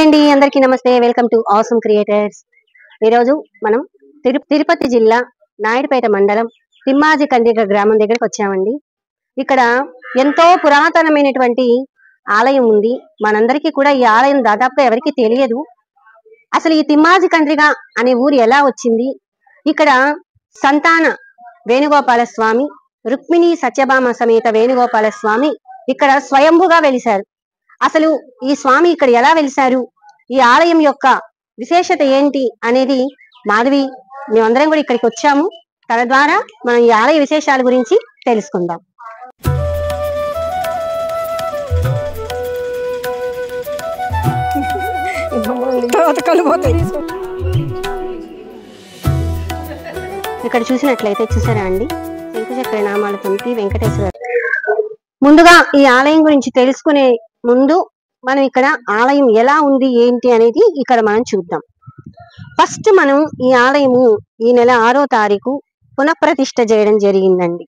అండి, అందరికీ నమస్తే. Welcome to awesome creators. ఈరోజు మనం తిరుపతి జిల్లా నాయుడుపేట మండలం తిమ్మాజి కండ్రిక గ్రామం దగ్గరికి వచ్చామండి. ఇక్కడ ఎంతో పురాతనమైనటువంటి ఆలయం ఉంది. మనందరికీ కూడా ఈ ఆలయం దాదాపుగా ఎవరికి తెలియదు. అసలు ఈ తిమ్మాజి కండ్రిక అనే ఊరు ఎలా వచ్చింది, ఇక్కడ సంతాన వేణుగోపాల స్వామి, రుక్మిణి సత్యభామ సమేత వేణుగోపాల స్వామి ఇక్కడ స్వయంభుగా వెలిశారు. అసలు ఈ స్వామి ఇక్కడ ఎలా వెలిశారు, ఈ ఆలయం యొక్క విశేషత ఏంటి అనేది మాధవి మేమందరం కూడా ఇక్కడికి వచ్చాము. తన ద్వారా మనం ఈ ఆలయ విశేషాల గురించి తెలుసుకుందాం. ఇక్కడ చూసినట్లయితే చూసారా అండి, శంకుచక్ర నామాలతో వెంకటేశ్వర. ముందుగా ఈ ఆలయం గురించి తెలుసుకునే ముందు మనం ఇక్కడ ఆలయం ఎలా ఉంది ఏంటి అనేది ఇక్కడ మనం చూద్దాం. ఫస్ట్ మనం ఈ ఆలయము ఈ నెల 6వ తారీఖు పునఃప్రతిష్ఠ చేయడం జరిగిందండి.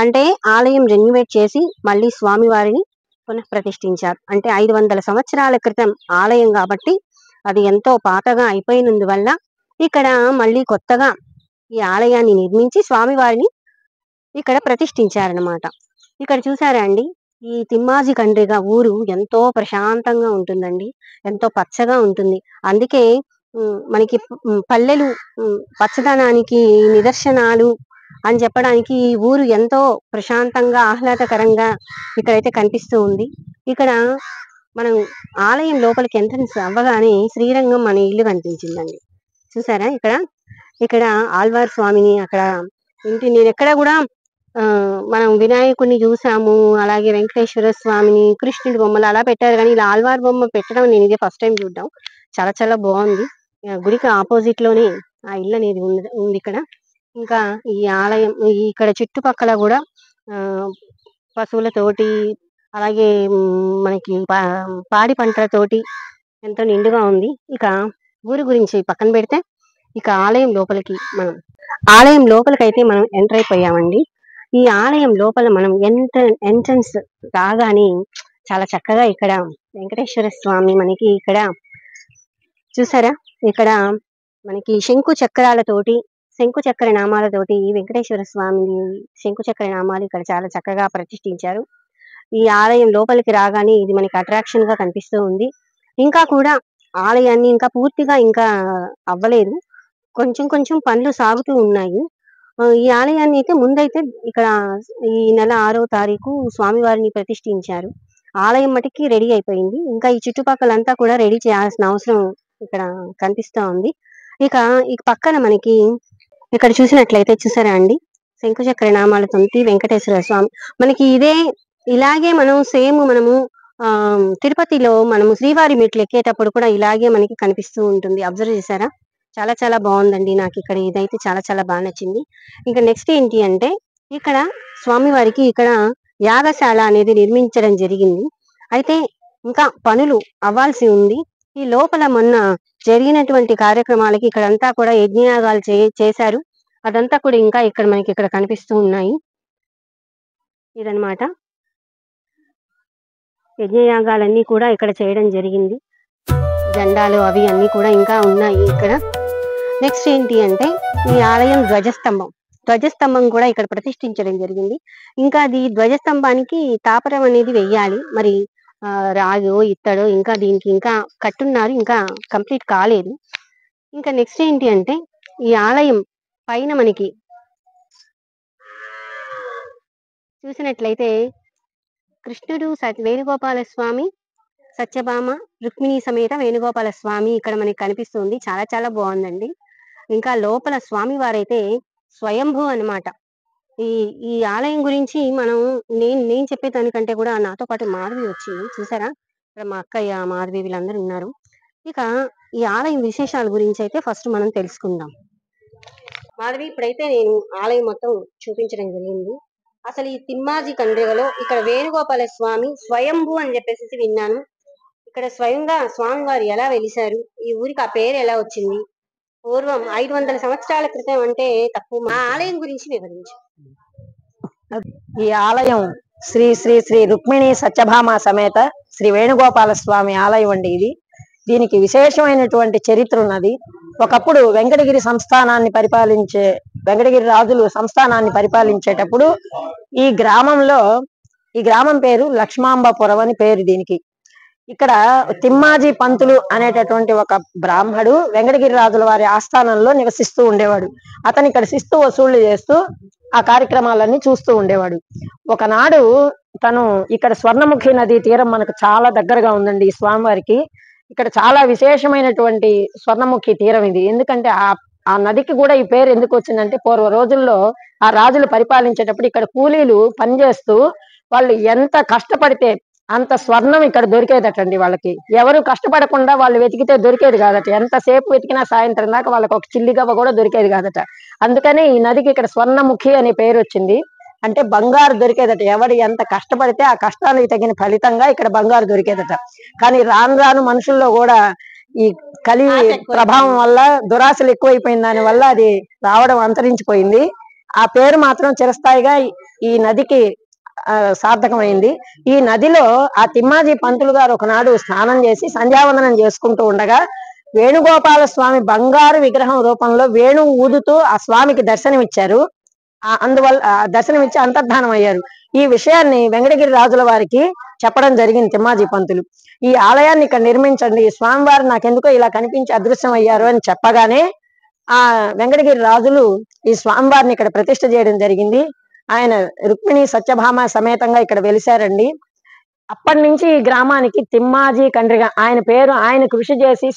అంటే ఆలయం రెన్యువేట్ చేసి మళ్ళీ స్వామివారిని పునఃప్రతిష్ఠించారు. అంటే 500 సంవత్సరాల క్రితం ఆలయం కాబట్టి అది ఎంతో పాతగా అయిపోయినందువల్ల ఇక్కడ మళ్ళీ కొత్తగా ఈ ఆలయాన్ని నిర్మించి స్వామివారిని ఇక్కడ ప్రతిష్ఠించారనమాట. ఇక్కడ చూసారా అండి, ఈ తిమ్మాజి కండ్రిక ఊరు ఎంతో ప్రశాంతంగా ఉంటుందండి, ఎంతో పచ్చగా ఉంటుంది. అందుకే మనకి పల్లెలు పచ్చదనానికి నిదర్శనాలు అని చెప్పడానికి ఈ ఊరు ఎంతో ప్రశాంతంగా ఆహ్లాదకరంగా ఇక్కడైతే కనిపిస్తూ ఉంది. ఇక్కడ మనం ఆలయం లోపలికి ఎంట్రన్స్ అవ్వగానే శ్రీరంగం అనే ఇల్లు కనిపించిందండి. చూసారా, ఇక్కడ ఆళ్వార్ స్వామిని అక్కడ నేను ఎక్కడ కూడా మనం వినాయకుడిని చూసాము, అలాగే వెంకటేశ్వర స్వామిని, కృష్ణుడి బొమ్మలు అలా పెట్టారు, కానీ ఇలా ఆళ్వార్ బొమ్మ పెట్టడం నేను ఇదే ఫస్ట్ టైం చూడడం. చాలా చాలా బాగుంది. గుడికి ఆపోజిట్ లోనే ఆ ఇల్లు అనేది ఉంది ఇక్కడ. ఇంకా ఈ ఆలయం ఇక్కడ చుట్టుపక్కల కూడా పశువులతోటి అలాగే మనకి పాడి పంటలతోటి ఎంతో నిండుగా ఉంది. ఇక ఊరి గురించి పక్కన పెడితే ఇక ఆలయం లోపలికైతే మనం ఎంటర్ అయిపోయామండి. ఈ ఆలయం లోపల మనం ఎంట్రన్స్ రాగానే చాలా చక్కగా ఇక్కడ వెంకటేశ్వర స్వామి మనకి ఇక్కడ చూసారా, ఇక్కడ మనకి శంకు చక్ర నామాలతోటి వెంకటేశ్వర స్వామి శంకుచక్ర నామాలు ఇక్కడ చాలా చక్కగా ప్రతిష్ఠించారు. ఈ ఆలయం లోపలికి రాగానే ఇది మనకి అట్రాక్షన్ గా కనిపిస్తూ ఉంది. ఇంకా కూడా ఆలయాన్ని ఇంకా పూర్తిగా ఇంకా అవ్వలేదు, కొంచెం కొంచెం పనులు సాగుతూ ఉన్నాయి. ఈ ఆలయాన్ని అయితే ముందైతే ఇక్కడ ఈ నెల 6వ తారీఖు స్వామివారిని ప్రతిష్ఠించారు. ఆలయం మటుకి రెడీ అయిపోయింది. ఇంకా ఈ చుట్టుపక్కలంతా కూడా రెడీ చేయాల్సిన అవసరం ఇక్కడ కనిపిస్తా ఉంది. ఇక పక్కన మనకి ఇక్కడ చూసినట్లయితే చూసారా అండి, శంకుచక్ర నామాలతో వెంకటేశ్వర స్వామి మనకి ఇలాగే మనం సేమ్ మనము తిరుపతిలో మనము శ్రీవారి మెట్లు ఎక్కేటప్పుడు కూడా ఇలాగే మనకి కనిపిస్తూ ఉంటుంది. అబ్జర్వ్ చేశారా, చాలా చాలా బాగుందండి. నాకు ఇక్కడ ఇదైతే చాలా చాలా బాగా నచ్చింది. ఇంకా నెక్స్ట్ ఏంటి అంటే, ఇక్కడ స్వామివారికి ఇక్కడ యాగశాల అనేది నిర్మించడం జరిగింది. అయితే ఇంకా పనులు అవ్వాల్సి ఉంది. ఈ లోపల మొన్న జరిగినటువంటి కార్యక్రమాలకి ఇక్కడంతా కూడా యజ్ఞయాగాలు చేశారు. అదంతా కూడా ఇంకా మనకి ఇక్కడ కనిపిస్తూ ఉన్నాయి. ఇదనమాట, యజ్ఞయాగాలన్నీ కూడా ఇక్కడ చేయడం జరిగింది. జెండాలు అవి అన్ని కూడా ఇంకా ఉన్నాయి ఇక్కడ. నెక్స్ట్ ఏంటి అంటే, ఈ ఆలయం ధ్వజస్తంభం కూడా ఇక్కడ ప్రతిష్ఠించడం జరిగింది. ఇంకా అది ధ్వజస్తంభానికి తాపరం అనేది వెయ్యాలి, మరి రాగో ఇత్తడో ఇంకా దీనికి ఇంకా కట్టున్నారు, ఇంకా కంప్లీట్ కాలేదు. ఇంకా నెక్స్ట్ ఏంటి అంటే, ఈ ఆలయం పైన మనకి చూసినట్లయితే కృష్ణుడు వేణుగోపాల స్వామి, సత్యభామ, రుక్మిణి సమేత వేణుగోపాల స్వామి ఇక్కడ మనకి కనిపిస్తుంది. చాలా చాలా బాగుందండి. ఇంకా లోపల స్వామి వారైతే స్వయంభూ అన్నమాట. ఈ ఆలయం గురించి నేను చెప్పేదానికంటే కూడా నాతో పాటు మాధవి వచ్చింది. చూసారా, ఇక్కడ మా అక్కయ్య మాధవి వీళ్ళందరూ ఉన్నారు. ఇక ఈ ఆలయం విశేషాల గురించి అయితే ఫస్ట్ మనం తెలుసుకుందాం. మాధవి, ఇప్పుడైతే నేను ఆలయం మొత్తం చూపించడం జరిగింది. అసలు ఈ తిమ్మాజి కండ్రికలో ఇక్కడ వేణుగోపాల స్వామి స్వయంభూ అని చెప్పేసి విన్నాను. ఇక్కడ స్వయంగా స్వామివారు ఎలా వెలిశారు, ఈ ఊరికి ఆ పేరు ఎలా వచ్చింది, పూర్వం 500 సంవత్సరాల క్రితం అంటే తక్కువ. మా ఆలయం గురించి వివరించు. ఈ ఆలయం శ్రీ శ్రీ శ్రీ రుక్మిణి సత్యభామ సమేత శ్రీ వేణుగోపాల స్వామి ఆలయం అండి. ఇది దీనికి విశేషమైనటువంటి చరిత్ర ఉన్నది. ఒకప్పుడు వెంకటగిరి రాజులు సంస్థానాన్ని పరిపాలించేటప్పుడు ఈ గ్రామం పేరు లక్ష్మాంబపురం అని పేరు దీనికి. ఇక్కడ తిమ్మాజీ పంతులు అనేటటువంటి ఒక బ్రాహ్మడు వెంకటగిరి రాజుల వారి ఆస్థానంలో నివసిస్తూ ఉండేవాడు. అతను ఇక్కడ శిస్తు వసూళ్లు చేస్తూ ఆ కార్యక్రమాలన్నీ చూస్తూ ఉండేవాడు. ఒకనాడు తను ఇక్కడ స్వర్ణముఖి నది తీరం మనకు చాలా దగ్గరగా ఉందండి ఈ స్వామివారికి. ఇక్కడ చాలా విశేషమైనటువంటి స్వర్ణముఖి తీరం ఇది. ఎందుకంటే ఆ నదికి కూడా ఈ పేరు ఎందుకు వచ్చిందంటే, పూర్వ రోజుల్లో ఆ రాజులు పరిపాలించేటప్పుడు ఇక్కడ కూలీలు పనిచేస్తూ వాళ్ళు ఎంత కష్టపడితే అంత స్వర్ణం ఇక్కడ దొరికేదటండి. వాళ్ళకి ఎవరు కష్టపడకుండా వాళ్ళు వెతికితే దొరికేది కాదట. ఎంతసేపు వెతికినా సాయంత్రం దాకా వాళ్ళకి ఒక చిల్లిగవ్వ కూడా దొరికేది కాదట. అందుకని ఈ నదికి ఇక్కడ స్వర్ణముఖి అనే పేరు వచ్చింది. అంటే బంగారు దొరికేదట. ఎవడు ఎంత కష్టపడితే ఆ కష్టానికి తగిన ఫలితంగా ఇక్కడ బంగారు దొరికేదట. కానీ రాను రాను మనుషుల్లో కూడా ఈ కలి ప్రభావం వల్ల దురాశలు ఎక్కువైపోయిన దాని వల్ల అది రావడం అంతరించిపోయింది. ఆ పేరు మాత్రం చిరస్థాయిగా ఈ నదికి సార్థకమైంది. ఈ నదిలో ఆ తిమ్మాజీ పంతులు గారు ఒకనాడు స్నానం చేసి సంధ్యావందనం చేసుకుంటూ ఉండగా వేణుగోపాల స్వామి బంగారు విగ్రహం రూపంలో వేణువు ఊదుతూ ఆ స్వామికి దర్శనమిచ్చారు. అందువల్ల దర్శనమిచ్చి అంతర్ధానం అయ్యారు. ఈ విషయాన్ని వెంకటగిరి రాజుల వారికి చెప్పడం జరిగింది తిమ్మాజీ పంతులు. ఈ ఆలయాన్ని ఇక్కడ నిర్మించండి, స్వామివారు నాకెందుకో ఇలా కనిపించి అదృశ్యం అయ్యారు అని చెప్పగానే ఆ వెంకటగిరి రాజులు ఈ స్వామివారిని ఇక్కడ ప్రతిష్ఠ చేయడం జరిగింది. ఆయన రుక్మిణి సత్యభామ సమేతంగా ఇక్కడ వెలిశారండి. అప్పటి నుంచి ఈ గ్రామానికి తిమ్మాజీ కండ్రిగా ఆయన పేరు, ఆయన కృషి చేసి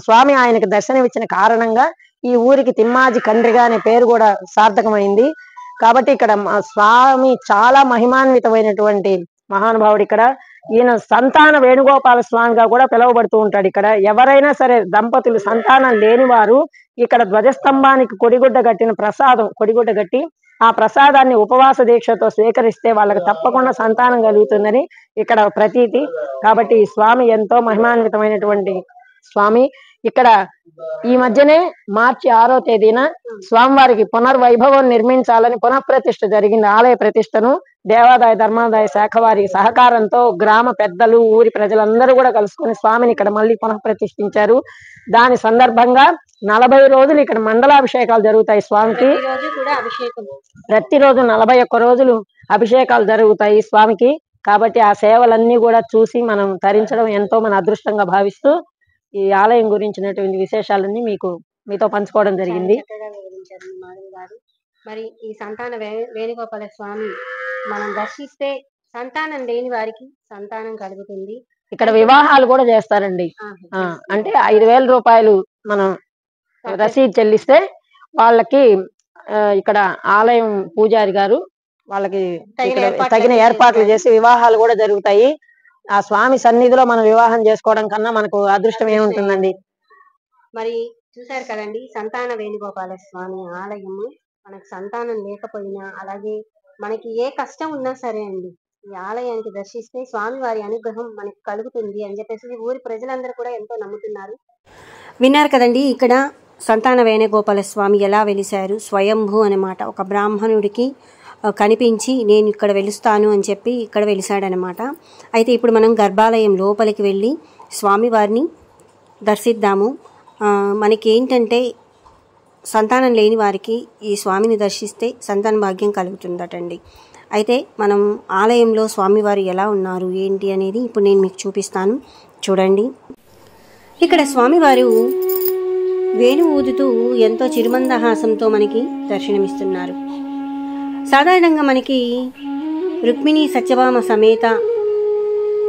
స్వామి ఆయనకు దర్శనమిచ్చిన కారణంగా ఈ ఊరికి తిమ్మాజీ కండ్రిగా అనే పేరు కూడా సార్థకమైంది. కాబట్టి ఇక్కడ స్వామి చాలా మహిమాన్వితమైనటువంటి మహానుభావుడు. ఇక్కడ ఈయన సంతాన వేణుగోపాల స్వామిగా కూడా పిలువబడుతూ ఉంటాడు. ఇక్కడ ఎవరైనా సరే దంపతులు సంతానం లేని వారు ఇక్కడ ధ్వజస్తంభానికి కొడిగుడ్డ కట్టి ఆ ప్రసాదాన్ని ఉపవాస దీక్షతో స్వీకరిస్తే వాళ్ళకి తప్పకుండా సంతానం కలుగుతుందని ఇక్కడ ప్రతీతి. కాబట్టి ఈ స్వామి ఎంతో మహిమాన్వితమైనటువంటి స్వామి. ఇక్కడ ఈ మధ్యనే మార్చి 6వ తేదీన స్వామివారికి పునర్వైభవం నిర్మించాలని పునఃప్రతిష్ఠ జరిగింది. ఆలయ ప్రతిష్టను దేవాదాయ ధర్మాదాయ శాఖ వారి సహకారంతో గ్రామ పెద్దలు ఊరి ప్రజలందరూ కూడా కలుసుకుని స్వామిని ఇక్కడ మళ్ళీ పునఃప్రతిష్ఠించారు. దాని సందర్భంగా 40 రోజులు ఇక్కడ మండలాభిషేకాలు జరుగుతాయి స్వామికి. ప్రతిరోజు 41 రోజులు అభిషేకాలు జరుగుతాయి స్వామికి. కాబట్టి ఆ సేవలన్నీ కూడా చూసి మనం తరించడం ఎంతో మన అదృష్టంగా భావిస్తూ ఈ ఆలయం గురించినటువంటి విశేషాలన్నీ మీతో పంచుకోవడం జరిగింది. మరి ఈ సంతాన వేణుగోపాల స్వామి మనం దర్శిస్తే సంతానం లేని వారికి సంతానం కలుగుతుంది. ఇక్కడ వివాహాలు కూడా చేస్తారండి. అంటే 5,000 రూపాయలు మనం రసీదు చెల్లిస్తే వాళ్ళకి ఇక్కడ ఆలయం పూజారి గారు వాళ్ళకి తగిన ఏర్పాట్లు చేసి వివాహాలు కూడా జరుగుతాయి. ఆ స్వామి సన్నిధిలో మనం వివాహం చేసుకోవడం కన్నా మనకు అదృష్టం ఏముంటుందండి. మరి చూశారు కదండి, సంతాన వేణుగోపాల స్వామి ఆలయము. మనకు సంతానం లేకపోయినా అలాగే మనకి ఏ కష్టం ఉన్నా సరే అండి, ఈ ఆలయానికి దర్శిస్తే స్వామి వారి అనుగ్రహం మనకు కలుగుతుంది అని చెప్పేసి ఊరి ప్రజలందరూ కూడా ఎంతో నమ్ముతున్నారు. విన్నారు కదండి, ఇక్కడ సంతాన వేణుగోపాల స్వామి ఎలా వెలిశారు. స్వయంభూ అన్నమాట. ఒక బ్రాహ్మణుడికి కనిపించి నేను ఇక్కడ వెలుస్తాను అని చెప్పి ఇక్కడ వెలిశాడనమాట. అయితే ఇప్పుడు మనం గర్భాలయం లోపలికి వెళ్ళి స్వామివారిని దర్శిద్దాము. మనకి ఏంటంటే సంతానం లేని వారికి ఈ స్వామిని దర్శిస్తే సంతాన భాగ్యం కలుగుతుందటండి. అయితే మనం ఆలయంలో స్వామివారు ఎలా ఉన్నారు ఏంటి అనేది ఇప్పుడు నేను మీకు చూపిస్తాను, చూడండి. ఇక్కడ స్వామివారు వేణు ఊదుతూ ఎంతో చిరుమందహాసంతో మనకి దర్శనమిస్తున్నారు. సాధారణంగా మనకి రుక్మిణి సత్యభామ సమేత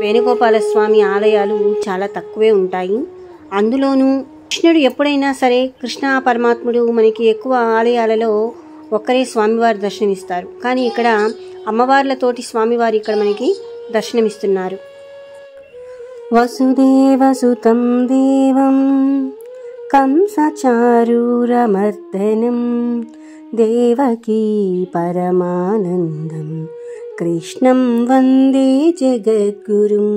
వేణుగోపాల స్వామి ఆలయాలు చాలా తక్కువే ఉంటాయి. అందులోనూ కృష్ణుడు ఎప్పుడైనా సరే, కృష్ణ పరమాత్ముడు మనకి ఎక్కువ ఆలయాలలో ఒక్కరే స్వామివారి దర్శనమిస్తారు. కానీ ఇక్కడ అమ్మవార్లతోటి స్వామివారి ఇక్కడ మనకి దర్శనమిస్తున్నారు. వసుదేవసుతం దేవం కంసచారూరమర్దనం దేవకీ పరమానందం కృష్ణం వందే జగద్గురుం.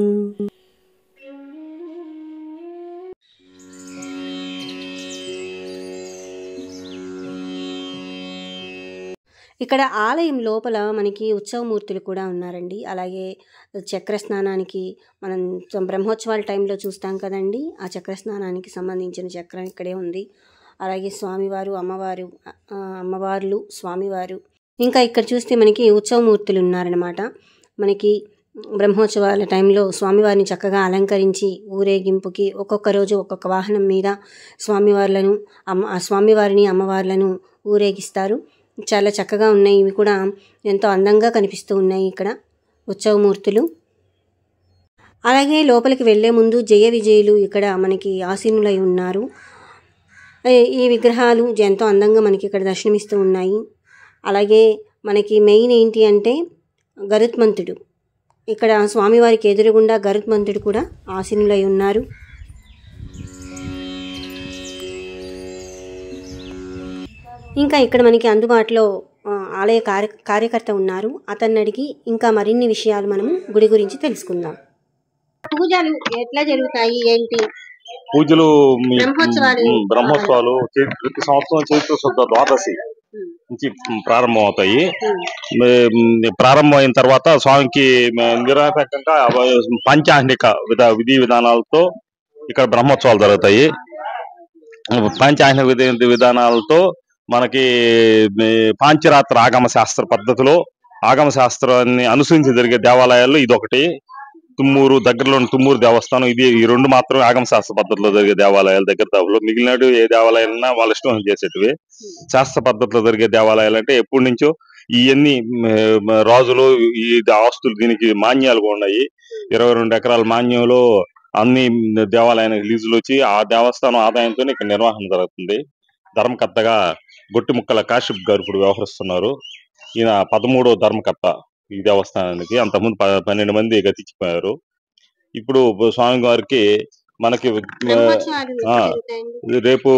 ఇక్కడ ఆలయం లోపల మనకి ఉత్సవమూర్తులు కూడా ఉన్నారండి. అలాగే చక్ర స్నానానికి మనం బ్రహ్మోత్సవాల టైంలో చూస్తాం కదండి, ఆ చక్ర స్నానానికి సంబంధించిన చక్రం ఇక్కడే ఉంది. అలాగే స్వామివారు, అమ్మవార్లు, స్వామివారు, ఇంకా ఇక్కడ చూస్తే మనకి ఉత్సవమూర్తులు ఉన్నారనమాట. మనకి బ్రహ్మోత్సవాల టైంలో స్వామివారిని చక్కగా అలంకరించి ఊరేగింపుకి ఒక్కొక్క రోజు ఒక్కొక్క వాహనం మీద స్వామివారిని అమ్మవార్లను ఊరేగిస్తారు. చాలా చక్కగా ఉన్నాయి. ఇవి కూడా ఎంతో అందంగా కనిపిస్తూ ఉన్నాయి ఇక్కడ ఉత్సవమూర్తులు. అలాగే లోపలికి వెళ్లే ముందు జయ విజయులు ఇక్కడ మనకి ఆసీనులై ఉన్నారు. ఈ విగ్రహాలు ఎంతో అందంగా మనకి ఇక్కడ దర్శనమిస్తూ ఉన్నాయి. అలాగే మనకి మెయిన్ ఏంటి అంటే గరుత్మంతుడు, ఇక్కడ స్వామివారికి ఎదురుగుండా గరుత్మంతుడు కూడా ఆసీనులై ఉన్నారు. ఇంకా ఇక్కడ మనకి అందుబాటులో ఆలయ కార్యకర్త ఉన్నారు. అతన్ని అడిగి ఇంకా మరిన్ని విషయాలు మనం గుడి గురించి తెలుసుకుందాం. పూజలు ఎట్లా జరుగుతాయి, ఏంటి పూజలు? బ్రహ్మోత్సవాలు ప్రతి సంవత్సరం చైత్ర శుద్ధ ద్వాదశి నుంచి ప్రారంభం అవుతాయి. ప్రారంభం అయిన తర్వాత స్వామికి నిరాటంకంగా పంచాహ్నిక విధి విధానాలతో ఇక్కడ బ్రహ్మోత్సవాలు జరుగుతాయి. పంచాహ్నిక విధానాలతో మనకి పాంచరాత్ర ఆగమ శాస్త్ర పద్ధతిలో ఆగమ శాస్త్రాన్ని అనుసరించి జరిగే దేవాలయాల్లో ఇదొకటి. దగ్గరలోని తుమ్మూరు దేవస్థానం, ఈ రెండు మాత్రమే ఆగమ శాస్త్ర పద్ధతిలో జరిగే దేవాలయాలు. దగ్గర మిగిలినట్టు ఏ దేవాలయాలన్నా వాళ్ళ ఇష్టం చేసేటివి. శాస్త్ర పద్ధతిలో జరిగే దేవాలయాలు అంటే ఎప్పటి నుంచో ఇవన్నీ రాజులు ఈ ఆస్తులు దీనికి మాన్యాలు ఉన్నాయి. 22 ఎకరాల మాన్యంలో అన్ని దేవాలయానికి లీజులు వచ్చి ఆ దేవస్థానం ఆదాయంతో ఇక్కడ నిర్వహణ జరుగుతుంది. ధర్మకర్తగా గొట్టిముక్కల కాశ్యప్ గారు ఇప్పుడు వ్యవహరిస్తున్నారు. ఈయన 13వ ధర్మకర్త ఈ దేవస్థానానికి. అంతకుముందు 12 మంది గతించిపోయారు. ఇప్పుడు స్వామి వారికి మనకి రేపు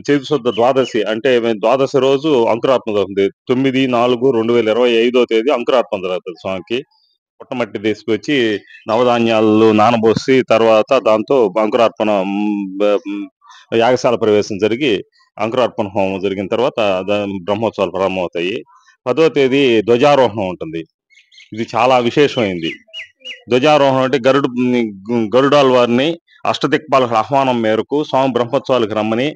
చైత్రశుద్ధ ద్వాదశి అంటే ద్వాదశి రోజు అంకురార్పణ జరుగుతుంది. 9/4/2025 తేదీ అంకురార్పణ జరుగుతుంది. స్వామికి పుట్టమట్టి తీసుకొచ్చి నవధాన్యాలు నానబోసి తర్వాత దాంతో అంకురార్పణ యాగశాల ప్రవేశం జరిగి అంకురార్పణ హోమం జరిగిన తర్వాత బ్రహ్మోత్సవాలు ప్రారంభమవుతాయి. 10వ తేదీ ధ్వజారోహణం ఉంటుంది. ఇది చాలా విశేషమైంది. ధ్వజారోహణం అంటే గరుడాల వారిని అష్టదిక్పాలకు ఆహ్వానం మేరకు స్వామి బ్రహ్మోత్సవాలకు రమ్మని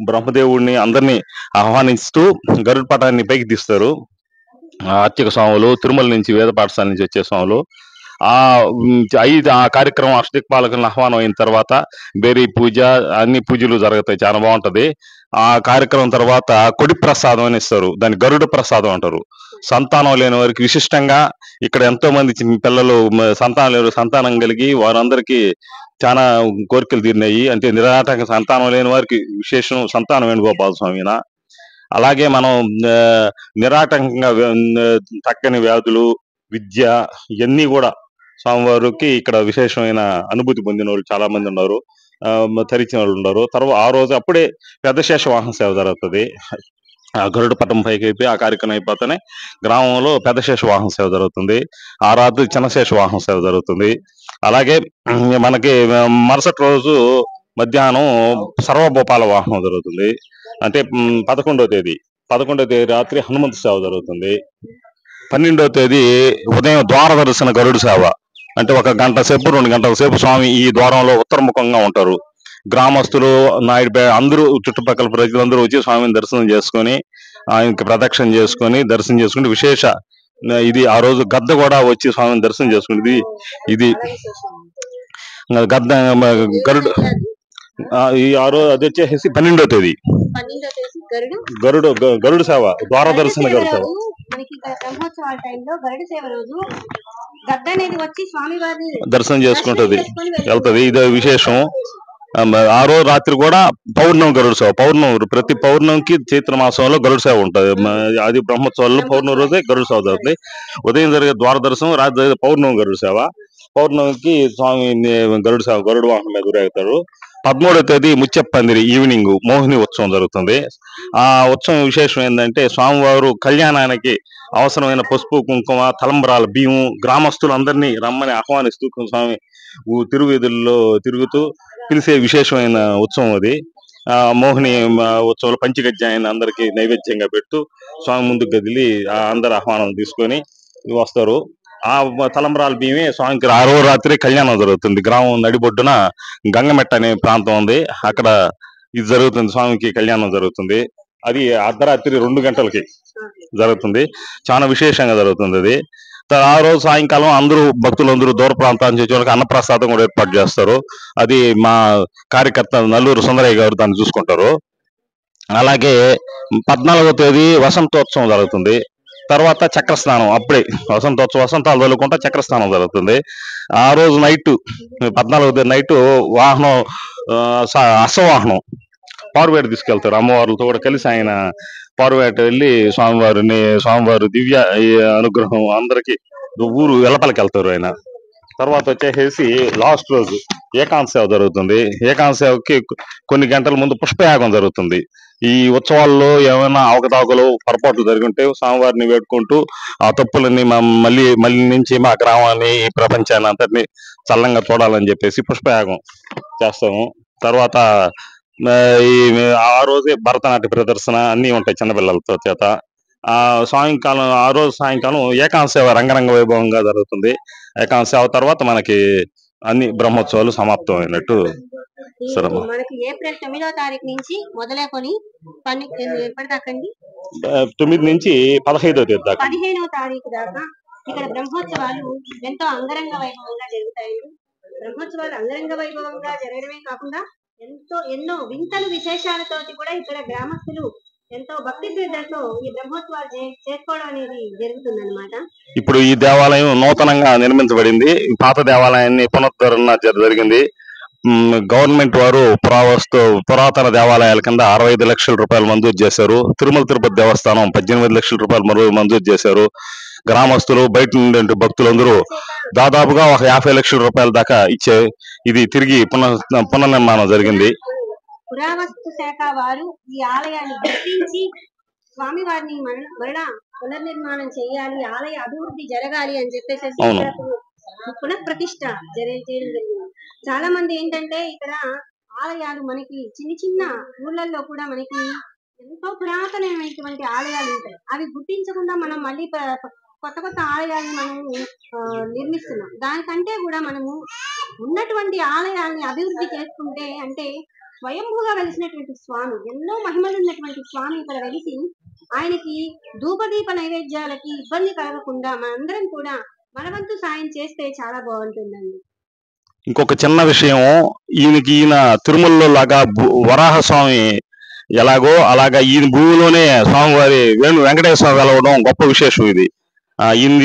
బ్రహ్మదేవుడిని అందరినీ ఆహ్వానిస్తూ గరుడ పటాన్ని పైకి తీస్తారు. అర్చక స్వాములు, తిరుమల నుంచి వేద పాఠశాల నుంచి వచ్చే స్వాములు. ఆ కార్యక్రమం అష్టదిక్పాలకులను ఆహ్వానం అయిన తర్వాత బేరీ పూజ, అన్ని పూజలు జరుగుతాయి. చాలా బాగుంటది. ఆ కార్యక్రమం తర్వాత కొడి ప్రసాదం అని ఇస్తారు. దాన్ని గరుడ ప్రసాదం అంటారు. సంతానం లేని వారికి విశిష్టంగా ఇక్కడ ఎంతో మంది పిల్లలు సంతానం కలిగి వారందరికీ చాలా కోరికలు తీరినాయి. అంటే నిరాటక సంతానం లేని వారికి విశేషం సంతానం వేణుగోపాల స్వామిన. అలాగే మనం నిరాటంకంగా తక్కని వ్యాధులు, విద్య ఇవన్నీ కూడా స్వామివారికి ఇక్కడ విశేషమైన అనుభూతి పొందిన వాళ్ళు చాలా మంది ఉన్నారు. తరిచిన వాళ్ళు ఉన్నారు. తర్వాత ఆ రోజు అప్పుడే పెద్ద శేష వాహన సేవ జరుగుతుంది. ఆ గరుడ పట్టం పైకి అయిపోయి ఆ కార్యక్రమం అయిపోతేనే గ్రామంలో పెద్ద శేష వాహన సేవ జరుగుతుంది. ఆ రాత్రి చిన్న శేష వాహన సేవ జరుగుతుంది. అలాగే మనకి మరుసటి రోజు మధ్యాహ్నం సర్వభూపాల వాహనం జరుగుతుంది. అంటే 11వ తేదీ రాత్రి హనుమంతు సేవ జరుగుతుంది. 12వ తేదీ ఉదయం ద్వార దర్శన గరుడు సేవ. అంటే 1 గంట సేపు 2 గంటల సేపు స్వామి ఈ ద్వారంలో ఉత్తరముఖంగా ఉంటారు. గ్రామస్తులు, నాయుడుపేట అందరూ, చుట్టుపక్కల ప్రజలందరూ వచ్చి స్వామిని దర్శనం చేసుకొని ఆయనకి ప్రదక్షిణ చేసుకొని దర్శనం చేసుకుంటే విశేష ఇది. ఆ రోజు గద్ద కూడా వచ్చి స్వామిని దర్శనం చేసుకుంటుంది. ఇది గద్ద గరుడు. ఆ రోజు అది వచ్చేసి 12వ తేదీ గరుడు సేవ, ద్వార దర్శన గరుడు సేవ. దర్శనం చేసుకుంటది, వెళ్తది. ఇది విశేషం. ఆ రోజు రాత్రి కూడా పౌర్ణమి గరుడు సేవ. ప్రతి పౌర్ణమికి చైత్ర మాసంలో గరుడు సేవ ఉంటుంది. అది బ్రహ్మోత్సవాల్లో పౌర్ణమి రోజే గరుడు సేవ జరుగుతుంది. ఉదయం జరిగే ద్వార దర్శనం, రాత్రి జరిగే పౌర్ణమి గరుడు సేవ. పౌర్ణమికి స్వామి గరుడు సేవ, గరుడు వాహనం మీద ఊరేగుతారు. 13వ తేదీ ముత్యప్పందిరి ఈవినింగ్ మోహిని ఉత్సవం జరుగుతుంది. ఆ ఉత్సవం విశేషం ఏంటంటే స్వామివారు కళ్యాణానికి అవసరమైన పసుపు, కుంకుమ, తలంబరాల బియ్యం గ్రామస్తులందరినీ రమ్మని ఆహ్వానిస్తూ స్వామి తిరువీధుల్లో తిరుగుతూ పిలిచే విశేషమైన ఉత్సవం అది. మోహిని ఉత్సవంలో పంచగజ్జాయని అందరికీ నైవేద్యంగా పెడుతూ స్వామి ముందుకు కదిలి అందరు ఆహ్వానం తీసుకొని వస్తారు. ఆ తలంబ్రాల బియ్యమే స్వామికి ఆ రోజు రాత్రి కళ్యాణం జరుగుతుంది. గ్రామం నడిబొడ్డున గంగమెట్ట అనే ప్రాంతం ఉంది, అక్కడ ఇది జరుగుతుంది, స్వామికి కళ్యాణం జరుగుతుంది. అది అర్ధరాత్రి 2 గంటలకి జరుగుతుంది, చాలా విశేషంగా జరుగుతుంది అది. ఆ రోజు సాయంకాలం అందరూ భక్తులందరూ దూర ప్రాంతాల నుంచి వచ్చే వాళ్ళకి అన్నప్రసాదం కూడా ఏర్పాటు చేస్తారు. అది మా కార్యకర్త నల్లూరు సుందరయ్య గారు దాన్ని చూసుకుంటారు. అలాగే 14వ తేదీ వసంతోత్సవం జరుగుతుంది. తర్వాత చక్రస్నానం, అప్పుడే వసంతాలు చదువుకుంటా చక్రస్నానం జరుగుతుంది. ఆ రోజు నైట్ 14వ తేదీ నైట్ వాహనం అశ్వవాహనం పారువేట తీసుకెళ్తారు. అమ్మవార్లతో కూడా కలిసి ఆయన పారువేట వెళ్ళి స్వామివారు దివ్య అనుగ్రహం అందరికి ఊరు వెలపలికి వెళ్తారు ఆయన. తర్వాత వచ్చేసి లాస్ట్ రోజు ఏకాంత సేవ జరుగుతుంది. ఏకాంత సేవకి కొన్ని గంటల ముందు పుష్పయాగం జరుగుతుంది. ఈ ఉత్సవాల్లో ఏమైనా అవకతవకలు పొరపాట్లు జరిగి ఉంటే స్వామివారిని వేడుకుంటూ ఆ తప్పులన్నీ మళ్ళీ నుంచి మా గ్రామాన్ని, ఈ ప్రపంచాన్ని అంతటినీ చల్లంగా చూడాలని చెప్పేసి పుష్పయాగం చేస్తాము. తర్వాత ఆ రోజే భరతనాట్య ప్రదర్శన అన్నీ ఉంటాయి చిన్నపిల్లలతో చేత. ఆ రోజు సాయంకాలం ఏకాంత సేవ రంగరంగ వైభవంగా జరుగుతుంది. ఏకాంత సేవ తర్వాత మనకి అన్ని బ్రహ్మోత్సవాలు సమాప్తం అయినట్టు. మనకి ఏప్రిల్ 9వ తారీఖు నుంచి మొదలుకొని ఎప్పటిదాకండి 9 నుంచి 15వ తేదీ దాకా 15వ తారీఖు దాకా ఇక్కడ బ్రహ్మోత్సవాలు ఎంతో అంగరంగ వైభవంగా జరుగుతాయి. బ్రహ్మోత్సవాలు అంగరంగ వైభవంగా జరగడమే కాకుండా ఎన్నో వింతలు విశేషాలతో కూడా ఇక్కడ గ్రామస్తులు ఎంతో భక్తి శ్రద్ధలతో ఈ బ్రహ్మోత్సవాలు చేసుకోవడం అనేది జరుగుతుందన్నమాట. ఇప్పుడు ఈ దేవాలయం నూతనంగా నిర్మించబడింది. పాత దేవాలయాన్ని పునరుద్ధరణ జరిగింది. గవర్నమెంట్ వారు పురాతన దేవాలయాల కింద 65 లక్షల రూపాయలు మంజూరు చేశారు. తిరుమల తిరుపతి దేవస్థానం 18 లక్షల రూపాయలు మంజూరు చేశారు. గ్రామస్తులు, బయట నుండి భక్తులందరూ దాదాపుగా ఒక 50 లక్షల రూపాయల దాకా ఇచ్చే ఇది తిరిగి పునర్నిర్మాణం జరిగింది. పురావస్తు శాఖ వారు ఈ ఆలయాన్ని గుర్తించి స్వామివారిని మరణ పునర్నిర్మాణం చేయాలి, ఆలయ అభివృద్ధి జరగాలి అని చెప్పేసి పునఃప్రతిష్ఠ చేయడం జరిగింది. చాలా మంది ఏంటంటే ఇక్కడ ఆలయాలు మనకి చిన్న ఊర్లలో కూడా మనకి ఎంతో పురాతనమైనటువంటి ఆలయాలు ఉంటాయి. అవి గుర్తించకుండా మనం మళ్ళీ కొత్త ఆలయాలను మనము నిర్మిస్తున్నాం. దానికంటే కూడా మనము ఉన్నటువంటి ఆలయాల్ని అభివృద్ధి చేసుకుంటే, అంటే స్వయంభూగా వెలిసినటువంటి స్వామి, ఎన్నో మహిమలు ఉన్నటువంటి స్వామి ఇక్కడ వెలిసి ఆయనకి ధూపదీప నైవేద్యాలకి ఇబ్బంది కలగకుండా మనందరం కూడా మన వంతు సాయం చేస్తే చాలా బాగుంటుందండి. ఇంకొక చిన్న విషయం, ఈయన తిరుమలలో లాగా వరాహ స్వామి ఎలాగో అలాగా ఈయన భూమిలోనే స్వామివారి వెంకటేశ్వర వెలవడం గొప్ప విశేషం. ఇది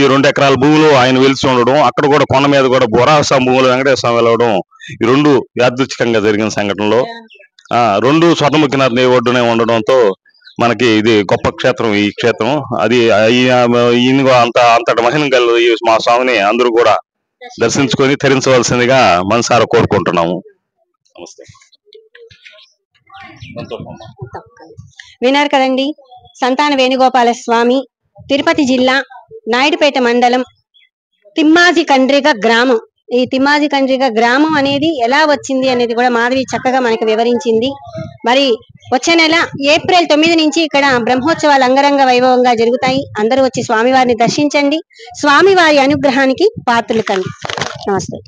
2 ఎకరాల భూములు ఆయన వెలిసి ఉండడం, అక్కడ కూడా కొండ మీద కూడా వరాహ స్వామి భూములు వెంకటేశ్వర వెలవడం, ఈ 2 యాదృచ్ఛికంగా జరిగిన సంఘటనలో 2 స్వర్ణముఖి నది ఒడ్డునే ఉండడంతో మనకి ఇది గొప్ప క్షేత్రం. ఈ క్షేత్రం అది ఈయన అంతటి మహిమ గల మా స్వామిని అందరూ కూడా దర్శించుకొని తరించవలసిందిగా మనసారా కోరుకుంటున్నాము. నమస్తే. విన్నారు కదండి, సంతాన వేణుగోపాల స్వామి, తిరుపతి జిల్లా నాయుడుపేట మండలం తిమ్మాజి కండ్రిగ గ్రామం. ఈ తిమ్మాజి కండ్రిగ గ్రామం అనేది ఎలా వచ్చింది అనేది కూడా మాధవి చక్కగా మనకు వివరించింది. మరి వచ్చే నెల ఏప్రిల్ 9 నుంచి ఇక్కడ బ్రహ్మోత్సవాలు అంగరంగ వైభవంగా జరుగుతాయి. అందరూ వచ్చి స్వామివారిని దర్శించండి, స్వామివారి అనుగ్రహానికి పాత్రలు కండి. నమస్తే.